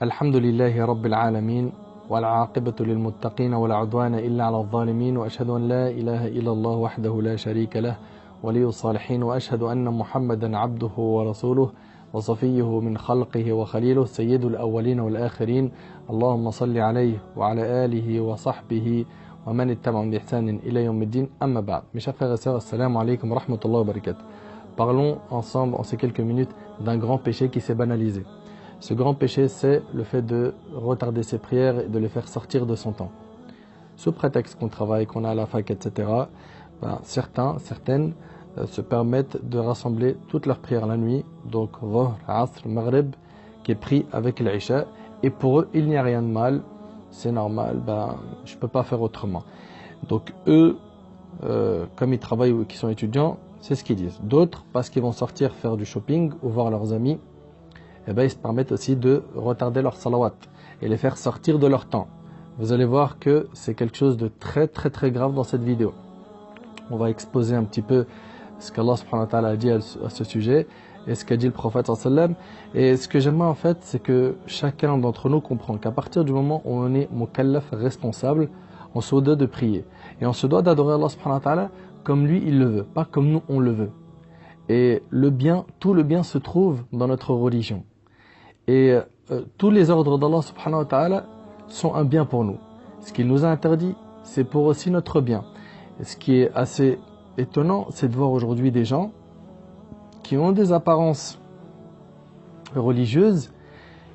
الحمد لله رب العالمين والعاقبة للمتقين ولا عدوان إلا على الظالمين وأشهد أن لا إله إلا الله وحده لا شريك له ولي الصالحين وأشهد أن محمدا عبده ورسوله وصفيه من خلقه وخليله سيد الأولين والآخرين اللهم صل عليه وعلى آله وصحبه ومن اتبعهم بإحسان إلى يوم الدين أما بعد. Mes chers frères et sœurs, assalamu alaikum wa rahmatullahi wa barakatuh. Parlons ensemble en ces quelques minutes d'un grand péché qui s'est banalisé. Ce grand péché, c'est le fait de retarder ses prières et de les faire sortir de son temps. Sous prétexte qu'on travaille, qu'on a à la fac, etc., certaines se permettent de rassembler toutes leurs prières la nuit, donc Dhuhr, Asr, Maghrib, qui est pris avec l'Isha, et pour eux, il n'y a rien de mal, c'est normal, je ne peux pas faire autrement. Donc eux, comme ils travaillent ou qu'ils sont étudiants, c'est ce qu'ils disent. D'autres, parce qu'ils vont sortir faire du shopping ou voir leurs amis, ils se permettent aussi de retarder leur salawat et les faire sortir de leur temps. Vous allez voir que c'est quelque chose de très très très grave dans cette vidéo. On va exposer un petit peu ce qu'Allah subhanahu wa ta'ala a dit à ce sujet et ce qu'a dit le prophète sallallahu alayhi wa sallam. Et ce que j'aimerais en fait, c'est que chacun d'entre nous comprend qu'à partir du moment où on est mukallaf, responsable, on se doit de prier. Et on se doit d'adorer Allah subhanahu wa ta'ala comme lui il le veut, pas comme nous on le veut. Et le bien, tout le bien se trouve dans notre religion. Et tous les ordres d'Allah subhanahu wa ta'ala sont un bien pour nous. Ce qu'il nous a interdit, c'est pour aussi notre bien. Et ce qui est assez étonnant, c'est de voir aujourd'hui des gens qui ont des apparences religieuses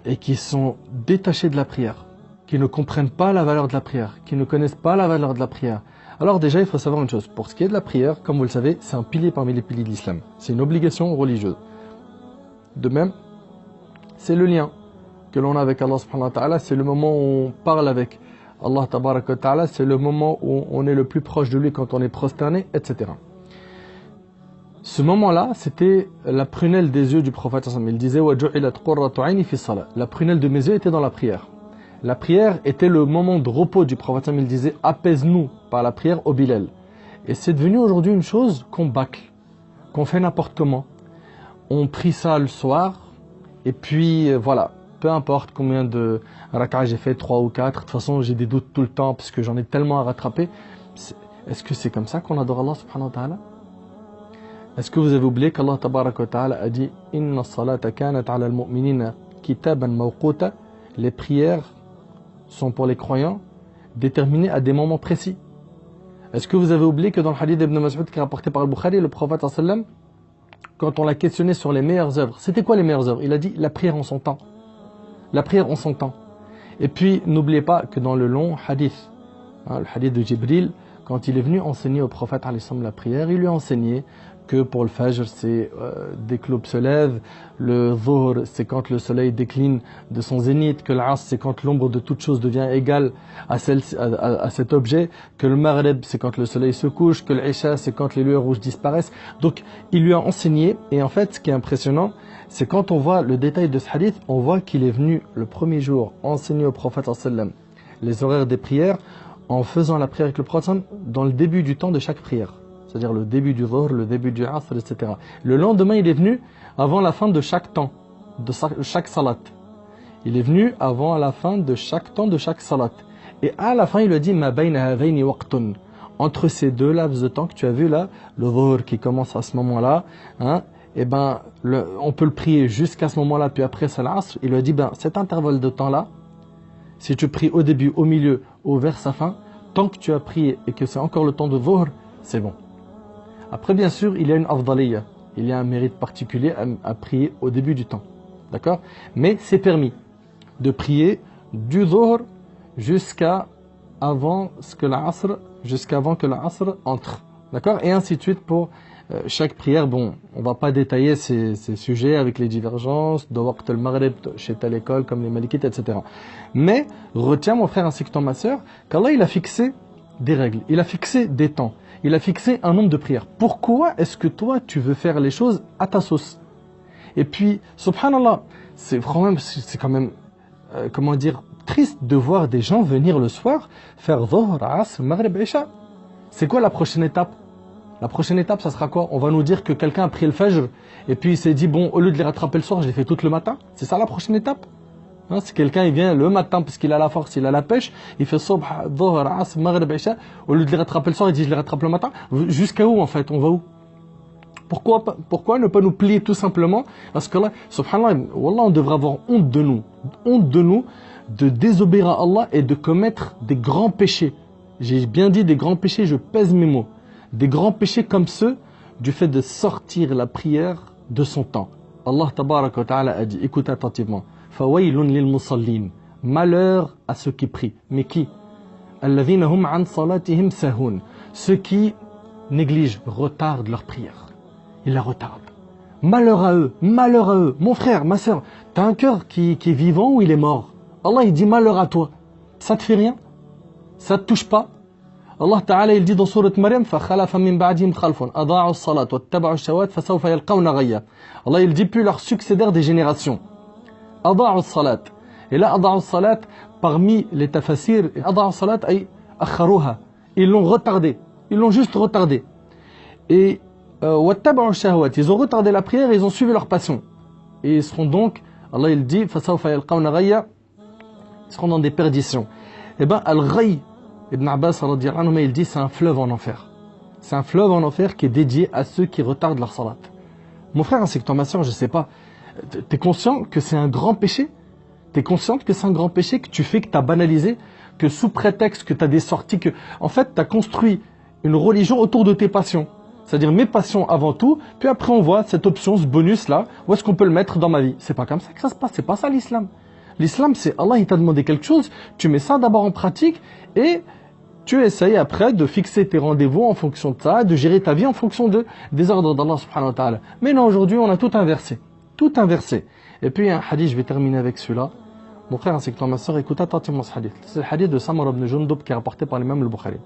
et qui sont détachés de la prière, qui ne comprennent pas la valeur de la prière, qui ne connaissent pas la valeur de la prière. Alors déjà, il faut savoir une chose. Pour ce qui est de la prière, comme vous le savez, c'est un pilier parmi les piliers de l'islam. C'est une obligation religieuse. De même, c'est le lien que l'on a avec Allah subhanahu wa ta'ala, c'est le moment où on parle avec Allah tabaraka wa ta'ala, c'est le moment où on est le plus proche de lui quand on est prosterné, etc. Ce moment-là, c'était la prunelle des yeux du prophète sallallahu alayhi wa sallam. Il disait « La prunelle de mes yeux était dans la prière ». La prière était le moment de repos du prophète sallallahu alayhi wa sallam. Il disait « Apaise-nous par la prière au Bilal ». Et c'est devenu aujourd'hui une chose qu'on bâcle, qu'on fait n'importe comment. On prie ça le soir, et puis voilà, peu importe combien de rak'ah j'ai fait, 3 ou 4, de toute façon j'ai des doutes tout le temps parce que j'en ai tellement à rattraper. Est-ce que c'est comme ça qu'on adore Allah subhanahu wa ta'ala? Est-ce que vous avez oublié qu'Allah tabaraka wa ta'ala a dit « Inna salata kanat ala al-mu'minina kitaban mawquta » Les prières sont pour les croyants déterminées à des moments précis. Est-ce que vous avez oublié que dans le hadith d'Ibn Mas'ud qui est rapporté par al-Bukhari, le prophète sallallahu alayhi wa sallam, quand on l'a questionné sur les meilleures œuvres, c'était quoi les meilleures œuvres? Il a dit la prière en son temps. La prière en son temps. Et puis, n'oubliez pas que dans le long hadith, le hadith de Jibril, quand il est venu enseigner au prophète la prière, il lui a enseigné que pour le Fajr, c'est dès que l'aube se lève, le Dhuhr, c'est quand le soleil décline de son zénith, que l'Asr, c'est quand l'ombre de toute chose devient égale à cet objet, que le Maghrib, c'est quand le soleil se couche, que l'Isha, c'est quand les lueurs rouges disparaissent. Donc, il lui a enseigné, et en fait, ce qui est impressionnant, c'est quand on voit le détail de ce hadith, on voit qu'il est venu le premier jour enseigner au prophète sallam les horaires des prières, en faisant la prière avec le prophète dans le début du temps de chaque prière. C'est-à-dire le début du Dhuhr, le début du Asr, etc. Le lendemain, il est venu avant la fin de chaque temps, de chaque salat. Il est venu avant la fin de chaque temps, de chaque salat. Et à la fin, il lui a dit « Ma bayna hadayni waqtun » Entre ces deux laps de temps que tu as vu là, le Dhuhr qui commence à ce moment-là, on peut le prier jusqu'à ce moment-là, puis après c'est l'Asr. Il lui a dit cet intervalle de temps-là, si tu pries au début, au milieu ou vers sa fin, tant que tu as prié et que c'est encore le temps de Dhuhr, c'est bon. Après, bien sûr, il y a une afdaliyya, il y a un mérite particulier à prier au début du temps. D'accord? Mais c'est permis de prier du Dhuhr jusqu'avant que l'Asr entre. D'accord? Et ainsi de suite pour chaque prière. Bon, on va pas détailler ces sujets avec les divergences de Waqt al-Maghrib chez telle école comme les Malikites, etc. Mais retiens, mon frère ainsi que toi, ma soeur, qu'Allah il a fixé des règles, il a fixé des temps. Il a fixé un nombre de prières. Pourquoi est-ce que toi, tu veux faire les choses à ta sauce? Et puis, subhanallah, c'est quand même, triste de voir des gens venir le soir faire Dhuhr, Asr, Maghrib, Isha. C'est quoi la prochaine étape? La prochaine étape, ça sera quoi? On va nous dire que quelqu'un a pris le Fajr et puis il s'est dit, bon, au lieu de les rattraper le soir, je les fais tout le matin. C'est ça la prochaine étape? Hein, c'est quelqu'un, il vient le matin parce qu'il a la force, il a la pêche, il fait Subh, Dhuhr, Asr, Maghrib, Isha, au lieu de les rattraper le soir, il dit je les rattrape le matin. Jusqu'à où en fait? On va où? Pourquoi ne pas nous plier tout simplement? Parce que là, subhanallah, wallah, on devrait avoir honte de nous, de désobéir à Allah et de commettre des grands péchés. J'ai bien dit des grands péchés, je pèse mes mots. Des grands péchés comme ceux du fait de sortir la prière de son temps. Allah tabaraka wa ta'ala a dit, écoutez attentivement, fawaylun lil musallin, malheur à ceux qui prient. Mais qui? Alladhina hum an salatihim sahun, ceux qui négligent, retardent leur prière. Ils la retardent. Malheur à eux, malheur à eux. Mon frère, ma soeur, t'as un cœur qui est vivant ou il est mort? Allah il dit malheur à toi. Ça te fait rien? Ça te touche pas? Allah Ta'ala il dit dans sourate Maryam فَخَلَفَ مِن بَعْدِهِمْ خَلْفٌ أَضَاعُوا الصَّلَاةَ وَاتَّبَعُوا الشَّهَوَاتِ فَسَوْفَ يَلْقَوْنَ غَيًّا. Allah il dit puis leur succédèrent des générations. أَضَاعُوا الصَّلَاةَ. Et là أَضَاعُوا الصَّلَاةَ parmi les tafasirs, أَضَاعُوا الصَّلَاةَ أي أخروها. Ils l'ont retardé. Ils l'ont juste retardé. Et وَاتَّبَعُوا الشَّهَوَاتِ. Ils ont retardé la prière et ils ont suivi leur passion. Et ils seront donc, Allah il dit فَسَوْفَ يَلْقَوْنَ غَيًّا. Ils seront dans des perditions. Eh bien, Al-Ghay, Ibn Abbas, il dit c'est un fleuve en enfer. C'est un fleuve en enfer qui est dédié à ceux qui retardent leur salat. Mon frère, c'est que toi, ma soeur, je sais pas, t'es conscient que c'est un grand péché? T'es consciente que c'est un grand péché que tu fais, que t'as banalisé, que sous prétexte que t'as des sorties, que, en fait, t'as construit une religion autour de tes passions. C'est-à-dire mes passions avant tout, puis après on voit cette option, ce bonus-là, où est-ce qu'on peut le mettre dans ma vie? C'est pas comme ça que ça se passe, c'est pas ça l'islam. L'islam, c'est Allah, il t'a demandé quelque chose, tu mets ça d'abord en pratique et tu essayes après de fixer tes rendez-vous en fonction de ça, de gérer ta vie en fonction des ordres d'Allah subhanahu wa ta'ala. Mais non, aujourd'hui, on a tout inversé. Tout inversé. Et puis, un hadith, je vais terminer avec celui-là. Mon frère, ainsi que toi, ma soeur, écoute attentivement ce hadith. C'est le hadith de Samura ibn Jundub qui est rapporté par l'imam al-Bukhari.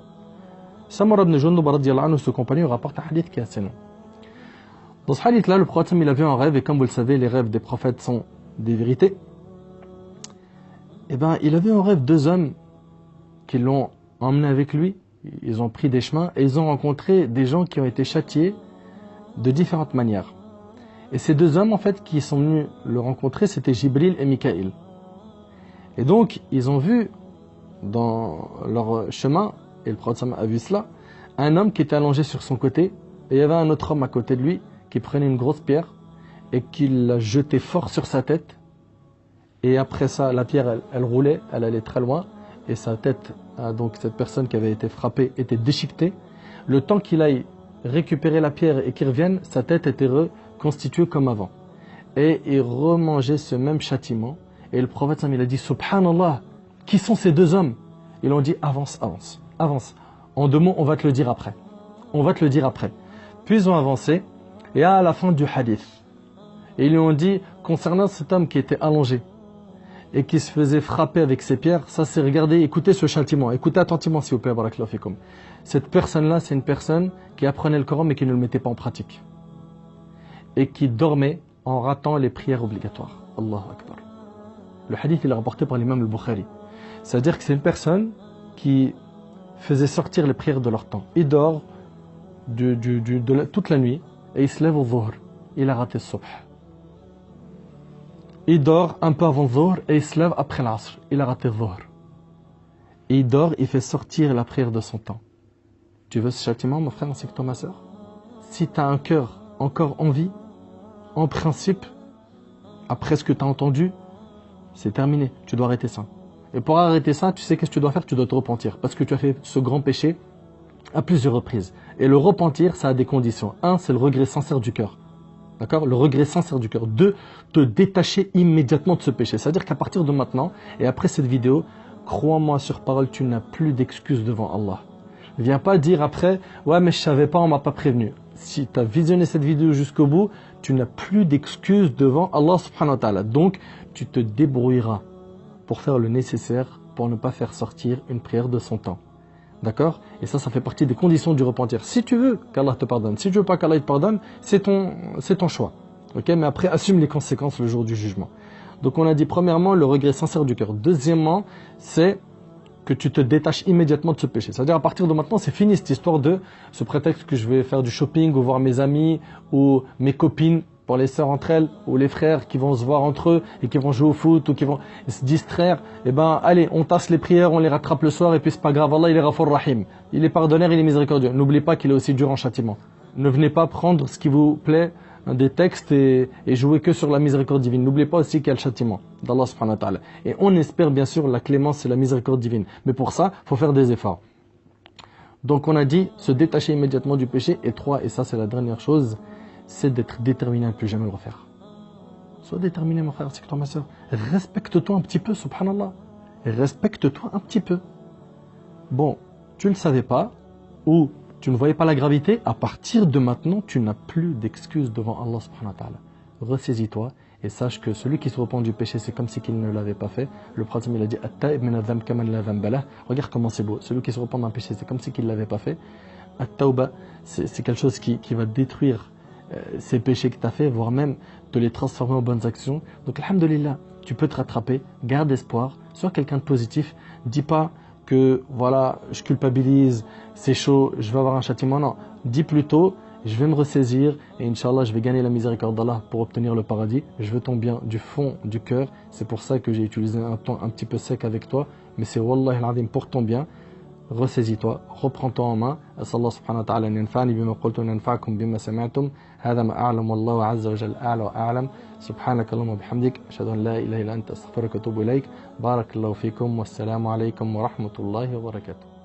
Samura ibn Jundub, radiyallahu anhu, ce compagnon, rapporte un hadith qui est assez long. Dans ce hadith-là, le prophète, il a vu un rêve, et comme vous le savez, les rêves des prophètes sont des vérités. Eh bien, il a vu en rêve deux hommes qui l'ont emmené avec lui. Ils ont pris des chemins et ils ont rencontré des gens qui ont été châtiés de différentes manières. Et ces deux hommes, en fait, qui sont venus le rencontrer, c'était Jibril et Mikaïl. Et donc, ils ont vu dans leur chemin, et le prophète a vu cela, un homme qui était allongé sur son côté, et il y avait un autre homme à côté de lui qui prenait une grosse pierre et qui la jetait fort sur sa tête. Et après ça, la pierre, elle roulait, elle allait très loin. Et sa tête, donc cette personne qui avait été frappée, était déchiquetée. Le temps qu'il aille récupérer la pierre et qu'il revienne, sa tête était reconstituée comme avant. Et il remangeait ce même châtiment. Et le prophète, il a dit, Subhanallah, qui sont ces deux hommes? Ils ont dit, avance, avance, avance. En deux mots, on va te le dire après. On va te le dire après. Puis ils ont avancé. Et à la fin du hadith, et ils lui ont dit, concernant cet homme qui était allongé, et qui se faisait frapper avec ses pierres, ça c'est, regardez, écoutez ce châtiment, écoutez attentivement s'il vous plaît, barakallahu fikum. Cette personne-là, c'est une personne qui apprenait le Coran mais qui ne le mettait pas en pratique. Et qui dormait en ratant les prières obligatoires. Allahu Akbar. Le hadith, il est rapporté par l'imam al-Bukhari. C'est-à-dire que c'est une personne qui faisait sortir les prières de leur temps. Il dort toute la nuit et il se lève au dhuhr. Il a raté le subh. Il dort un peu avant le dhuhr et il se lève après l'asr. Il a raté le dhuhr. Il dort, il fait sortir la prière de son temps. Tu veux ce châtiment, mon frère, ainsi que toi, ma soeur? Si tu as un cœur encore en vie, en principe, après ce que tu as entendu, c'est terminé. Tu dois arrêter ça. Et pour arrêter ça, tu sais qu'est-ce que tu dois faire? Tu dois te repentir. Parce que tu as fait ce grand péché à plusieurs reprises. Et le repentir, ça a des conditions. Un, c'est le regret sincère du cœur. D'accord? Le regret sincère du cœur. Deux, te détacher immédiatement de ce péché. C'est-à-dire qu'à partir de maintenant, et après cette vidéo, crois-moi sur parole, tu n'as plus d'excuses devant Allah. Ne viens pas dire après, ouais mais je savais pas, on m'a pas prévenu. Si tu as visionné cette vidéo jusqu'au bout, tu n'as plus d'excuses devant Allah subhanahu wa ta'ala. Donc, tu te débrouilleras pour faire le nécessaire pour ne pas faire sortir une prière de son temps. D'accord? Et ça fait partie des conditions du repentir. Si tu veux qu'Allah te pardonne, si tu veux pas qu'Allah te pardonne, c'est ton choix. Ok? Mais après, assume les conséquences le jour du jugement. Donc on a dit premièrement le regret sincère du cœur. Deuxièmement, c'est que tu te détaches immédiatement de ce péché. C'est-à-dire à partir de maintenant, c'est fini cette histoire de ce prétexte que je vais faire du shopping ou voir mes amis ou mes copines. pour les sœurs entre elles ou les frères qui vont se voir entre eux et qui vont jouer au foot ou qui vont se distraire, eh ben allez, on tasse les prières, on les rattrape le soir et puis c'est pas grave, Allah il est Ghafour Rahim. Il est pardonneur, il est miséricordieux. N'oubliez pas qu'il est aussi dur en châtiment. Ne venez pas prendre ce qui vous plaît des textes et jouer que sur la miséricorde divine. N'oubliez pas aussi qu'il y a le châtiment d'Allah subhanahu wa ta'ala. Et on espère bien sûr la clémence et la miséricorde divine. Mais pour ça, il faut faire des efforts. Donc on a dit se détacher immédiatement du péché. Et 3, et ça c'est la dernière chose, c'est d'être déterminé à ne plus jamais le refaire. Sois déterminé mon frère, c'est que toi ma soeur. Respecte-toi un petit peu, subhanallah. Respecte-toi un petit peu. Bon, tu ne le savais pas, ou tu ne voyais pas la gravité, à partir de maintenant, tu n'as plus d'excuses devant Allah subhanahu wa ta'ala. Ressaisis-toi et sache que celui qui se repent du péché, c'est comme si qu'il ne l'avait pas fait. Le prophète il a dit At-ta'ib min adh-dhanb kaman la dhanba lah. Regarde comment c'est beau. Celui qui se repent d'un péché, c'est comme si qu'il ne l'avait pas fait. At-tawba, c'est quelque chose qui va détruire ces péchés que tu as fait, voire même te les transformer en bonnes actions. Donc alhamdulillah, tu peux te rattraper, garde espoir, sois quelqu'un de positif, dis pas que voilà, je culpabilise, c'est chaud, je vais avoir un châtiment. Non, dis plutôt, je vais me ressaisir et Inch'Allah, je vais gagner la miséricorde d'Allah pour obtenir le paradis. Je veux ton bien du fond du cœur. C'est pour ça que j'ai utilisé un ton un petit peu sec avec toi, mais c'est Wallahi al-Azim pour ton bien. Ressaisis-toi, reprends-toi en main. أسأل الله سبحانه وتعالى أن ينفعني بما قلت وأن ينفعكم بما سمعتم. هذا ما أعلم والله عز وجل أعلى وأعلم. سبحانك اللهم وبحمدك أشهد أن لا إله إلا أنت أستغفرك وأتوب إليك. بارك الله فيكم والسلام عليكم ورحمة الله وبركاته.